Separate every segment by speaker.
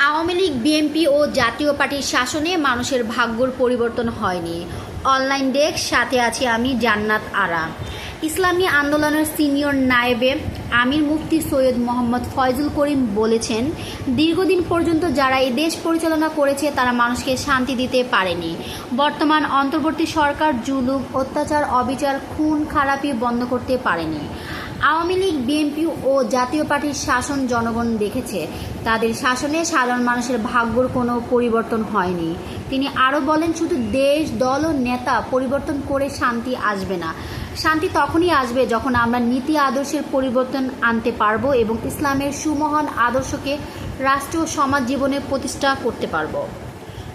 Speaker 1: Awami League, BNP ও জাতীয় পার্টির শাসনে মানুষের ভাগ্যর পরিবর্তন হয়নি। অনলাইন ডেস্ক, সাথে আছি আমি জান্নাত আরা। ইসলামী আন্দোলনের সিনিয়র নায়েবে আমির মুফতি সৈয়দ মোহাম্মদ ফয়জুল করিম বলেছেন, দীর্ঘদিন পর্যন্ত যারা এই দেশ পরিচালনা করেছে তারা মানুষকে শান্তি দিতে পারেনি। বর্তমান অন্তর্বর্তী সরকার জুলুম, অত্যাচার, অবিচার, খুন খারাপি বন্ধ করতে পারেনি। আওয়ামী লীগ, বিএনপি ও জাতীয় পার্টির শাসন জনগণ দেখেছে, তাদের শাসনে সাধারণ মানুষের ভাগ্যর কোনো পরিবর্তন হয়নি। তিনি আরও বলেন, শুধু দেশ, দল ও নেতা পরিবর্তন করে শান্তি আসবে না। শান্তি তখনই আসবে যখন আমরা নীতি আদর্শের পরিবর্তন আনতে পারব এবং ইসলামের সুমহান আদর্শকে রাষ্ট্র ও সমাজ জীবনে প্রতিষ্ঠা করতে পারব।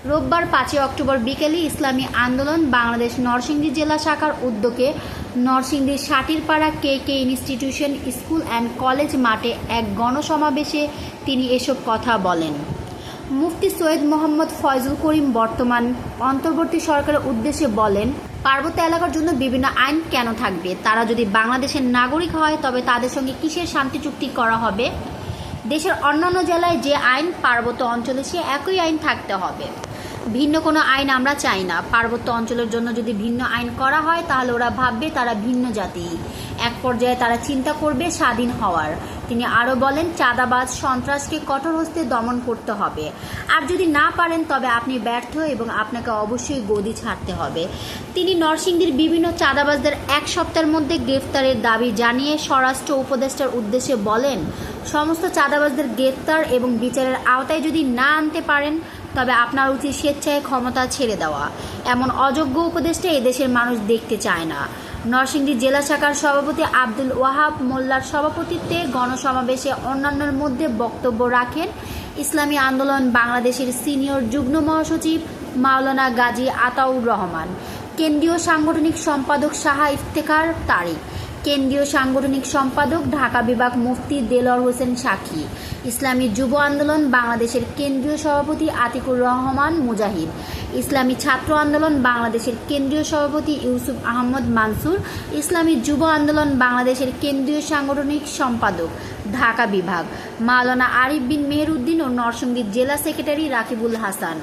Speaker 1: রোববার 5 অক্টোবর বিকেলে ইসলামী আন্দোলন বাংলাদেশ নরসিংদী জেলা শাখার উদ্যোগে নরসিংদীর সাটিরপাড়া কে ইনস্টিটিউশন স্কুল অ্যান্ড কলেজ মাঠে এক গণসমাবেশে তিনি এসব কথা বলেন। মুফতি সৈয়দ মোহাম্মদ ফয়জুল করিম বর্তমান অন্তর্বর্তী সরকারের উদ্দেশ্যে বলেন, পার্বত্য এলাকার জন্য বিভিন্ন আইন কেন থাকবে? তারা যদি বাংলাদেশের নাগরিক হয় তবে তাদের সঙ্গে কিসের শান্তি চুক্তি করা হবে? দেশের অন্যান্য জেলায় যে আইন, পার্বত্য অঞ্চলে সে একই আইন থাকতে হবে। ভিন্ন কোনো আইন আমরা চাই না। পার্বত্য অঞ্চলের জন্য যদি ভিন্ন আইন করা হয় তাহলে ওরা ভাববে তারা ভিন্ন জাতি। এক পর্যায়ে তারা চিন্তা করবে স্বাধীন হওয়ার। তিনি আরও বলেন, চাঁদাবাজ, সন্ত্রাসকে কঠোর হস্তে দমন করতে হবে। আর যদি না পারেন তবে আপনি ব্যর্থ এবং আপনাকে অবশ্যই গদি ছাড়তে হবে। তিনি নরসিংদীর বিভিন্ন চাঁদাবাজদের 1 সপ্তাহের মধ্যে গ্রেফতারের দাবি জানিয়ে স্বরাষ্ট্র উপদেষ্টার উদ্দেশ্যে বলেন, সমস্ত চাঁদাবাজদের গ্রেফতার এবং বিচারের আওতায় যদি না আনতে পারেন তবে আপনার উচিত স্বেচ্ছায় ক্ষমতা ছেড়ে দেওয়া। এমন অযোগ্য উপদেষ্টা এদেশের মানুষ দেখতে চায় না। নরসিংদী জেলা শাখার সভাপতি আব্দুল ওয়াহাব মোল্লার সভাপতিত্বে গণসমাবেশে অন্যান্যের মধ্যে বক্তব্য রাখেন ইসলামী আন্দোলন বাংলাদেশের সিনিয়র যুগ্ম মহাসচিব মাওলানা গাজী আতাউর রহমান, কেন্দ্রীয় সাংগঠনিক সম্পাদক শাহ ইফতেখার তারিক, কেন্দ্রীয় সাংগঠনিক সম্পাদক ঢাকা বিভাগ মুফতি দেলোয়ার হোসেন সাক্ষী, ইসলামী যুব আন্দোলন বাংলাদেশের কেন্দ্রীয় সভাপতি আতিকুর রহমান মুজাহিদ, ইসলামী ছাত্র আন্দোলন বাংলাদেশের কেন্দ্রীয় সভাপতি ইউসুফ আহমদ মানসুর, ইসলামী যুব আন্দোলন বাংলাদেশের কেন্দ্রীয় সাংগঠনিক সম্পাদক ঢাকা বিভাগ মাওলানা আরিফ বিন মেহের উদ্দিন ও নরসিংদী জেলা সেক্রেটারি রাকিবুল হাসান।